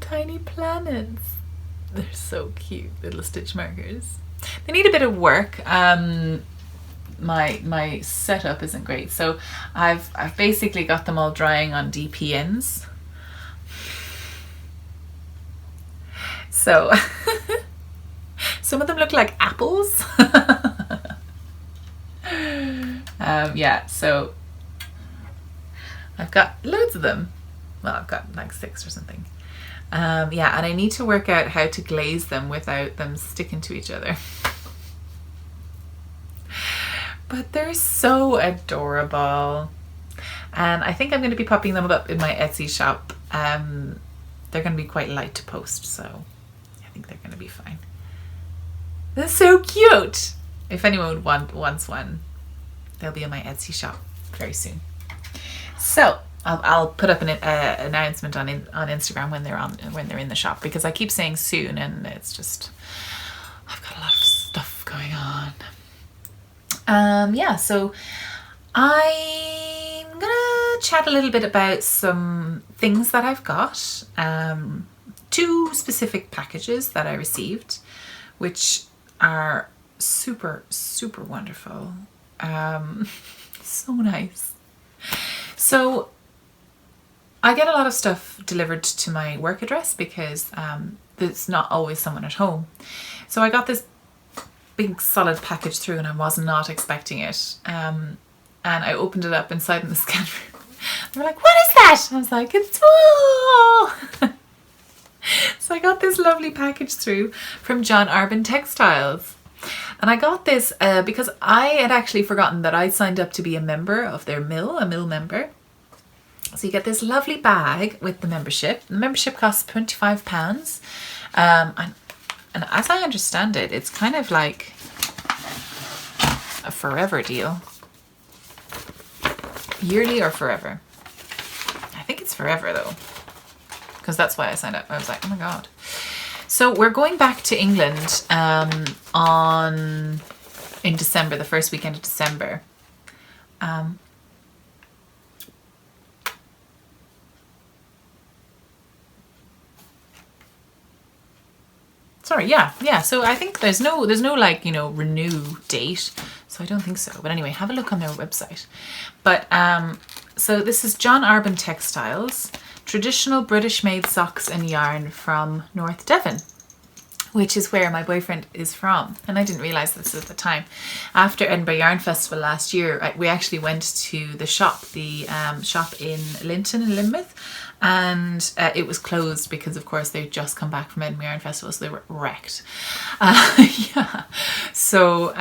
tiny planets. They're so cute, little stitch markers. They need a bit of work. My setup isn't great, so I've basically got them all drying on DPNs. So some of them look like apples. Yeah, so I've got loads of them. Well, I've got like 6 or something. Yeah, and I need to work out how to glaze them without them sticking to each other. But they're so adorable. And I think I'm going to be popping them up in my Etsy shop. They're going to be quite light to post, so I think they're going to be fine. They're so cute. If anyone wants one, they'll be in my Etsy shop very soon. So I'll put up an announcement on Instagram when they're in the shop, because I keep saying soon and it's just, I've got a lot of stuff going on. Yeah, so I'm gonna chat a little bit about some things that I've got. 2 specific packages that I received, which are super, super wonderful. So nice. So I get a lot of stuff delivered to my work address because there's not always someone at home. So I got this big solid package through and I was not expecting it. And I opened it up inside in the scan room. They were like, "What is that?" I was like, "It's wool." So I got this lovely package through from John Arbon Textiles. And I got this because I had actually forgotten that I signed up to be a member of their mill, a mill member. So you get this lovely bag with the membership. The membership costs £25. And as I understand it, it's kind of like a forever deal. Yearly or forever? I think it's forever though, because that's why I signed up. I was like, oh my God. So we're going back to England in December, the first weekend of December. Sorry, yeah. So I think there's no like, you know, renew date. So I don't think so. But anyway, have a look on their website. But so this is John Arbon Textiles, traditional British made socks and yarn from North Devon, which is where my boyfriend is from. And I didn't realize this at the time. After Edinburgh Yarn Festival last year, we actually went to the shop, shop in Linton in Lynmouth. And it was closed because, of course, they'd just come back from Edinburgh Yarn Festival, so they were wrecked. Yeah. So,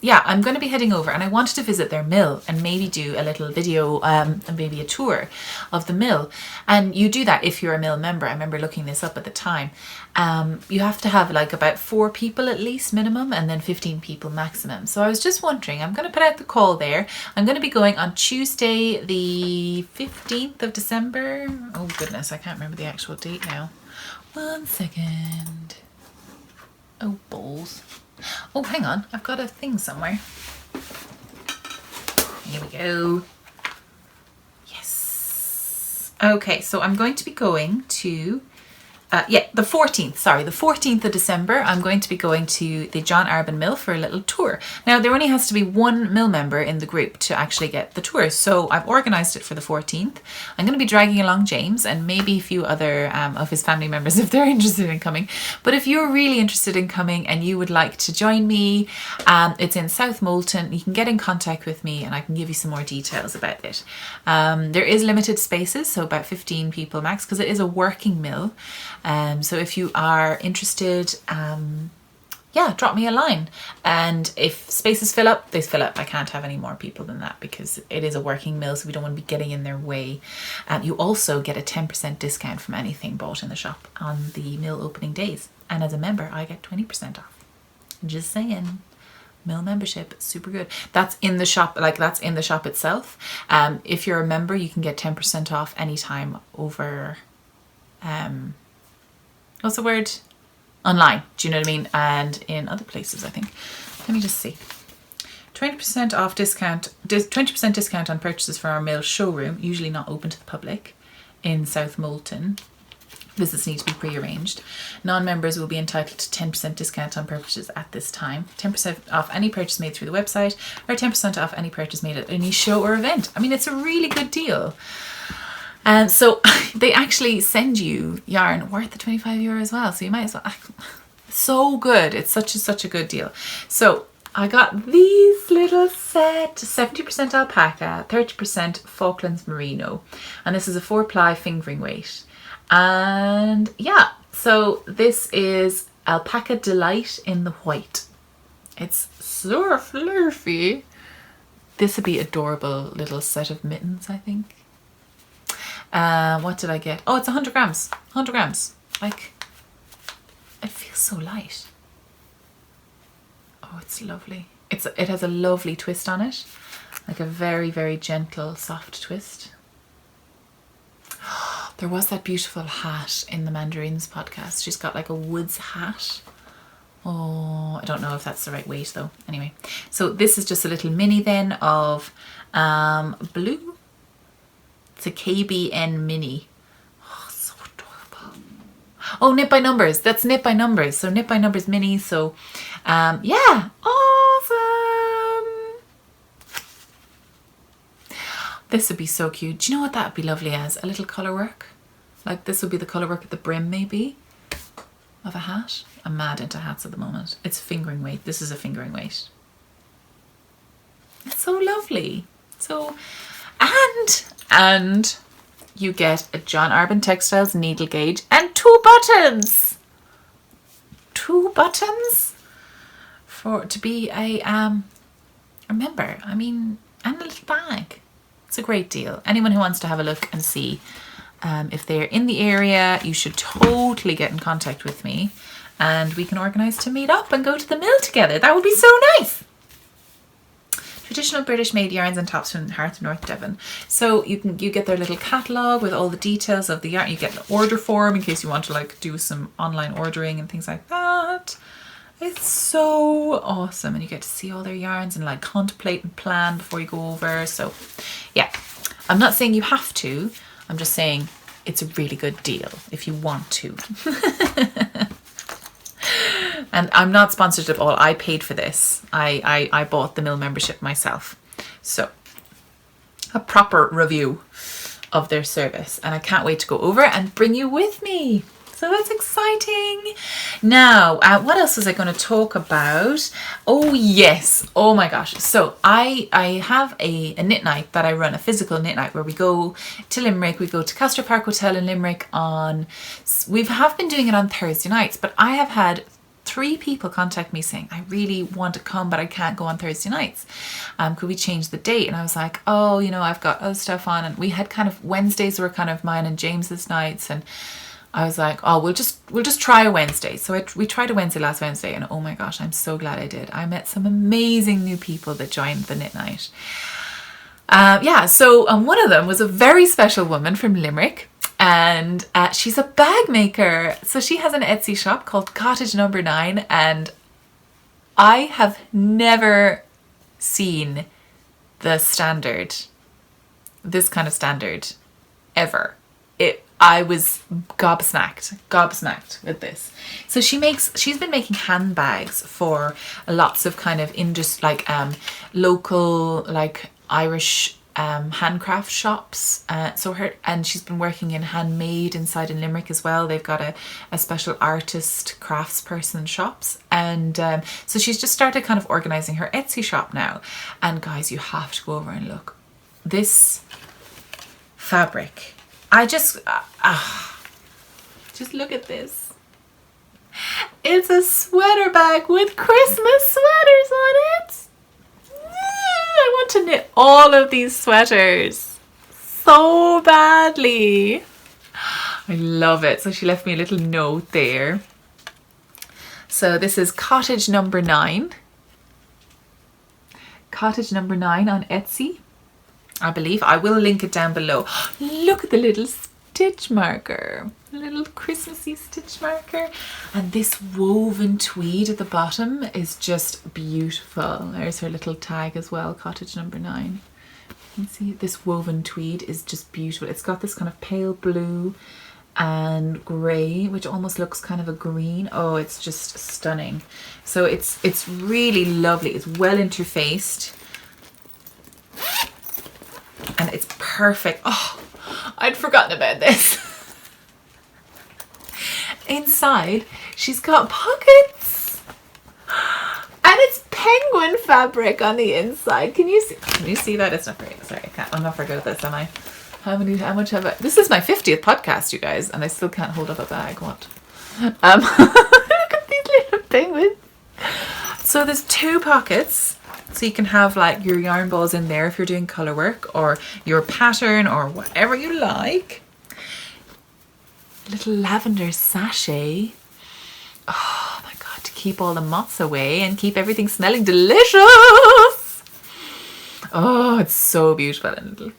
yeah, I'm going to be heading over, and I wanted to visit their mill and maybe do a little video and maybe a tour of the mill. And you do that if you're a mill member. I remember looking this up at the time. You have to have like about 4 people at least minimum, and then 15 people maximum. So I was just wondering, I'm going to put out the call there. I'm going to be going on Tuesday the 15th of December. Oh goodness, I can't remember the actual date now. 1 second. Oh balls. Oh, hang on. I've got a thing somewhere. Here we go. Yes. Okay, so I'm going to be going to the 14th, sorry, the 14th of December, I'm going to be going to the John Arbon Mill for a little tour. Now, there only has to be 1 mill member in the group to actually get the tour, so I've organised it for the 14th. I'm going to be dragging along James and maybe a few other of his family members if they're interested in coming. But if you're really interested in coming and you would like to join me, it's in South Moulton. You can get in contact with me and I can give you some more details about it. There is limited spaces, so about 15 people max, because it is a working mill. So if you are interested, yeah, drop me a line. And if spaces fill up, they fill up. I can't have any more people than that because it is a working mill, so we don't want to be getting in their way. You also get a 10% discount from anything bought in the shop on the mill opening days. And as a member, I get 20% off. Just saying. Mill membership, super good. That's in the shop, like that's in the shop itself. If you're a member, you can get 10% off anytime over... what's the word? Online, do you know what I mean? And in other places, I think. Let me just see. 20% off discount, 20% discount on purchases for our mill showroom, usually not open to the public, in South Moulton. Visits need to be pre-arranged. Non-members will be entitled to 10% discount on purchases at this time. 10% off any purchase made through the website, or 10% off any purchase made at any show or event. I mean, it's a really good deal. And so they actually send you yarn worth the €25 as well. So you might as well, so good. It's such a good deal. So I got these little set, 70% alpaca, 30% Falklands merino. And this is a 4-ply fingering weight. And yeah, so this is Alpaca Delight in the white. It's so fluffy. This would be adorable little set of mittens, I think. What did I get? Oh, it's 100 grams. 100 grams. Like, it feels so light. Oh, it's lovely. It has a lovely twist on it. Like a very, very gentle, soft twist. There was that beautiful hat in the Mandarins podcast. She's got like a woods hat. Oh, I don't know if that's the right weight though. Anyway, so this is just a little mini then of blue. It's a KBN mini. Oh, so adorable. Oh, knit by numbers. That's knit by numbers. So knit by numbers mini. So yeah, awesome. This would be so cute. Do you know what that would be lovely as? A little colour work. Like this would be the colour work at the brim maybe of a hat. I'm mad into hats at the moment. It's fingering weight. This is a fingering weight. It's so lovely. So, and you get a John Arbon Textiles needle gauge and 2 buttons. 2 buttons to be a member. I mean, and a little bag. It's a great deal. Anyone who wants to have a look and see if they're in the area, you should totally get in contact with me and we can organise to meet up and go to the mill together. That would be so nice. Traditional British made yarns and tops from Hearth, North Devon. So you get their little catalogue with all the details of the yarn. You get an order form in case you want to like do some online ordering and things like that. It's so awesome, and you get to see all their yarns and like contemplate and plan before you go over. So yeah, I'm not saying you have to, I'm just saying it's a really good deal if you want to. And I'm not sponsored at all. I paid for this. I bought the mill membership myself. So a proper review of their service, and I can't wait to go over and bring you with me. So that's exciting. Now, what else was I going to talk about? Oh yes, oh my gosh. So I have a knit night that I run, a physical knit night, where we go to Limerick. We go to Castor Park Hotel in Limerick we have been doing it on Thursday nights, but I have had 3 people contact me saying, I really want to come, but I can't go on Thursday nights. Could we change the date? And I was like, oh, you know, I've got other stuff on. And we had kind of, Wednesdays were kind of mine and James's nights. And I was like, oh, we'll just try a Wednesday. So we tried a Wednesday last Wednesday, and oh my gosh, I'm so glad I did. I met some amazing new people that joined the knit night. So one of them was a very special woman from Limerick, and she's a bag maker. So she has an Etsy shop called Cottage Number 9, and I have never seen this kind of standard ever. I was gobsmacked with this. So she's been making handbags for lots of kind of local like Irish handcraft shops. And she's been working in Handmade inside in Limerick as well. They've got a special artist craftsperson shops. And so she's just started kind of organizing her Etsy shop now. And guys, you have to go over and look. This fabric. Just look at this. It's a sweater bag with Christmas sweaters on it. I want to knit all of these sweaters so badly. I love it. So she left me a little note there. So this is Cottage Number 9. Cottage Number 9 on Etsy, I believe. I will link it down below. Look at the little stitch marker. A little Christmassy stitch marker. And this woven tweed at the bottom is just beautiful. There's her little tag as well, Cottage Number 9. You can see this woven tweed is just beautiful. It's got this kind of pale blue and grey, which almost looks kind of a green. Oh, it's just stunning. So it's really lovely. It's well interfaced. And it's perfect. Oh, I'd forgotten about this. Inside, she's got pockets. And it's penguin fabric on the inside. Can you see that? It's not very, sorry, I can't. I'm not very good at this, am I? How much have I? This is my 50th podcast, you guys, and I still can't hold up a bag. What? Look at these little penguins. So there's 2 pockets. So you can have like your yarn balls in there if you're doing colour work or your pattern or whatever you like. Little lavender sachet. Oh my god, to keep all the moths away and keep everything smelling delicious. Oh, it's so beautiful and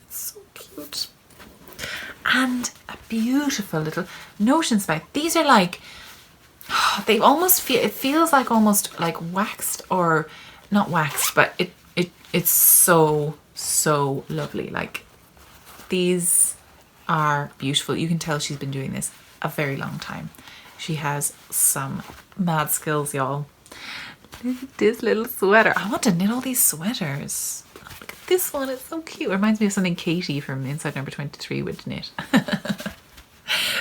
it's so cute. And a beautiful little notions bag. These are like, they almost feel, it feels like almost like waxed, or not waxed, but it's so lovely. Like, these are beautiful. You can tell she's been doing this a very long time. She has some mad skills, y'all. Look at this little sweater. I want to knit all these sweaters. Look at this one, it's so cute. It reminds me of something Katie from Inside Number 23 would knit.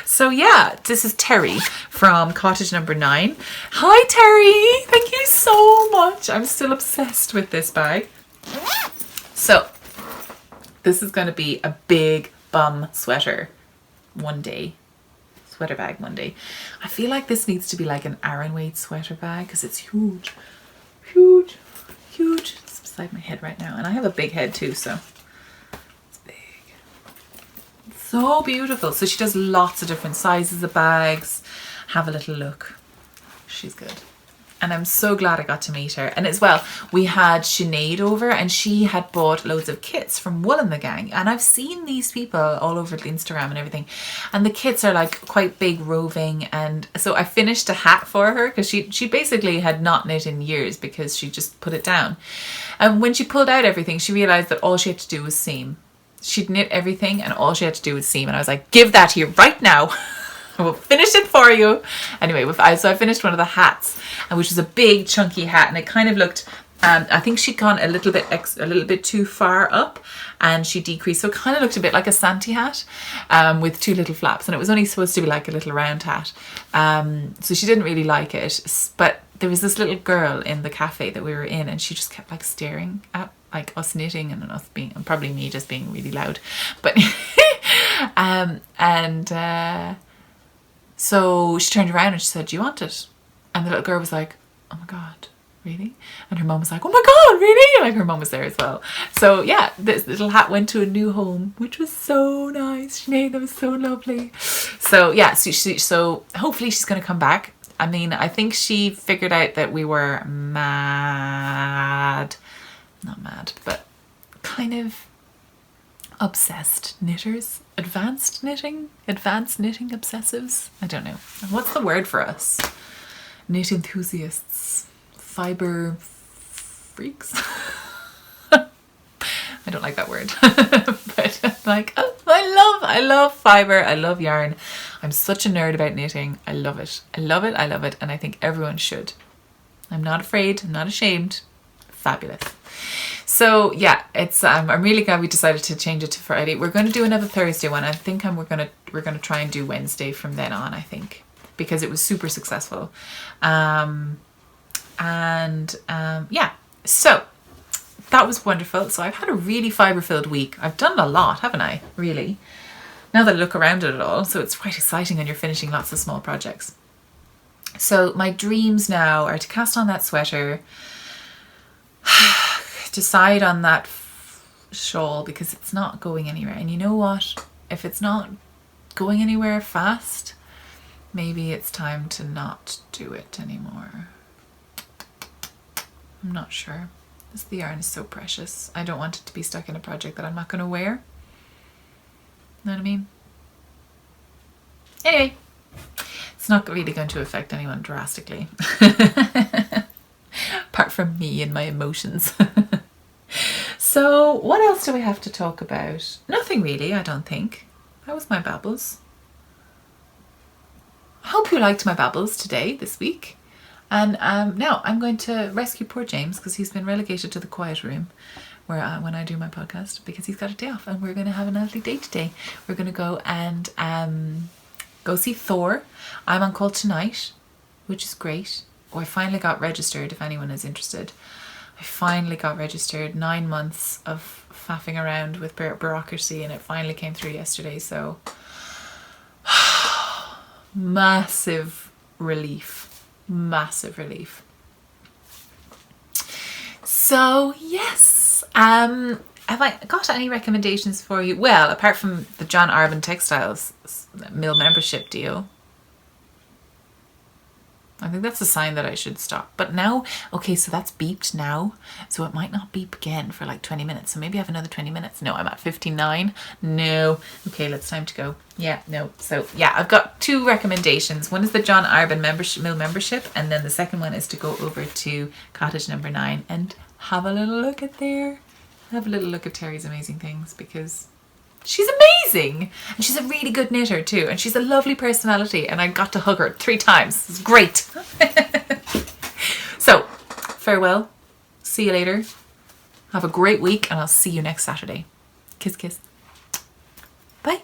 So yeah, this is Terry from Cottage Number 9. Hi Terry, thank you so much. I'm still obsessed with this bag. So this is going to be a big bum sweater one day. Sweater bag one day. I feel like this needs to be like an Aran weight sweater bag because it's huge. Huge. It's beside my head right now. And I have a big head too, so it's big. So beautiful. So she does lots of different sizes of bags. Have a little look. She's good. And I'm so glad I got to meet her. And as well, we had Sinead over and she had bought loads of kits from Woolyn the gang. And I've seen these people all over the Instagram and everything. And the kits are like quite big, roving. And so I finished a hat for her because she basically had not knit in years because she just put it down. And when she pulled out everything, she realized that all she had to do was seam. She'd knit everything and all she had to do was seam. And I was like, give that here right now. I will finish it for you. Anyway, so I finished one of the hats, which was a big chunky hat, and it kind of looked, I think she'd gone a little bit too far up, and she decreased, so it kind of looked a bit like a Santy hat, with 2 little flaps, and it was only supposed to be like a little round hat. So she didn't really like it, but there was this little girl in the cafe that we were in, and she just kept like staring at like us knitting and us being, and probably me just being really loud, but so she turned around and she said, do you want it? And the little girl was like, oh my God, really? And her mum was like, oh my God, really? Like her mum was there as well. So yeah, this little hat went to a new home, which was so nice. Sinead, that was so lovely. So yeah, so hopefully she's going to come back. I mean, I think she figured out that we were not mad, but kind of obsessed knitters. Advanced knitting obsessives. I don't know. What's the word for us? Knit enthusiasts. Fiber freaks. I don't like that word. But I'm like, oh, I love fiber. I love yarn. I'm such a nerd about knitting. I love it. I love it. I love it. And I think everyone should. I'm not afraid. I'm not ashamed. Fabulous. So yeah, it's I'm really glad we decided to change it to Friday. We're going to do another Thursday one. I think we're going to try and do Wednesday from then on, I think, because it was super successful. Yeah, so that was wonderful. So I've had a really fibre-filled week. I've done a lot, haven't I? Really. Now that I look around at it all, so it's quite exciting when you're finishing lots of small projects. So my dreams now are to cast on that sweater, decide on that shawl because it's not going anywhere. And you know what? If it's not going anywhere fast, maybe it's time to not do it anymore. I'm not sure. The yarn is so precious. I don't want it to be stuck in a project that I'm not going to wear. Know what I mean? Anyway, it's not really going to affect anyone drastically. Apart from me and my emotions. So what else do we have to talk about? Nothing really, I don't think. That was my babbles. I hope you liked my babbles today, this week. And now I'm going to rescue poor James because he's been relegated to the quiet room where when I do my podcast, because he's got a day off, and we're going to have a lovely day today. We're going to go and go see Thor. I'm on call tonight, which is great. Oh, I finally got registered, if anyone is interested. I finally got registered. 9 months of faffing around with bureaucracy, and it finally came through yesterday. So massive relief. Massive relief. So yes, have I got any recommendations for you? Well, apart from the John Arbon Textiles mill membership deal, I think that's a sign that I should stop. But now, okay, so that's beeped now, so it might not beep again for like 20 minutes. So maybe I have another 20 minutes. No, I'm at 59. No. Okay, it's time to go. Yeah, no. So yeah, I've got 2 recommendations. One is the John Arbon mill membership, and then the second one is to go over to cottage number 9 and have a little look at there. Have a little look at Terry's amazing things, because she's amazing, and she's a really good knitter too, and she's a lovely personality, and I got to hug her 3 times. It's great. So farewell, see you later, have a great week, and I'll see you next Saturday. Kiss kiss, bye.